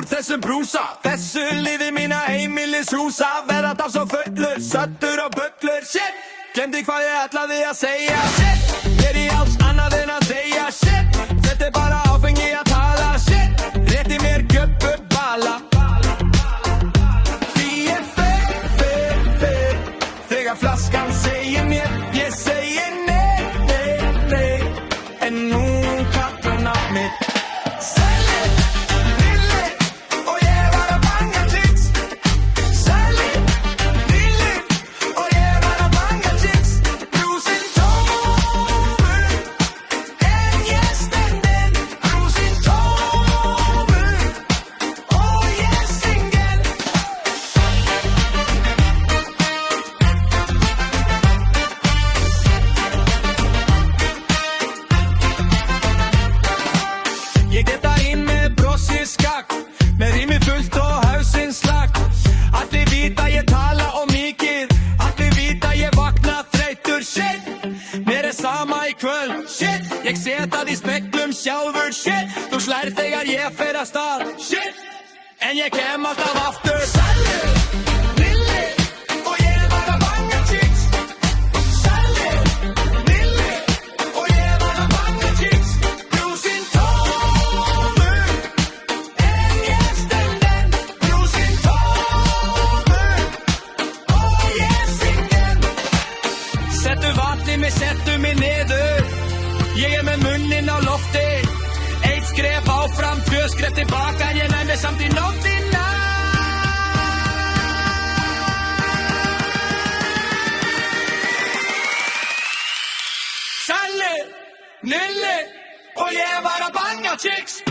úr þessum brúsa. Þessu liði mína heimilishúsa. Verða dans og fullur, söttur og bullur. Shit, glemdi hvað ég ætlaði að segja. Shit, mér í alls annað en að deyja. Shit, þetta bara áfengi að tala. Shit, rétti mér gjöppu bala. Því ég fer þegar flaskan segir mér. Ég segir nei, en nú kallar nafn mitt. Ég geta inn með brosið skakt, með rými fullt og hausinn slakt. Allir vita ég tala og mikið, allir vita ég vakna þreytur. Shit, mér sama í kvöld. Shit, ég set það í speklum sjálfur. Shit, þú slær þegar ég fer að stað. Shit, en ég kem alltaf aftur. Sælur, lilli, og ég var að banga chicks. Sælur, lilli, og ég var að banga chicks. Brúsinn tómur, en ég stend enn. Brúsinn tómur, og ég syng enn. Settu vatni mig, settu mig niður. Ég með munnin á lofti. Eitt skref áfram, tvö skref tilbaka. Ég næ mig samt í nóttina. Sælli, lilli, og ég var að banga chicks.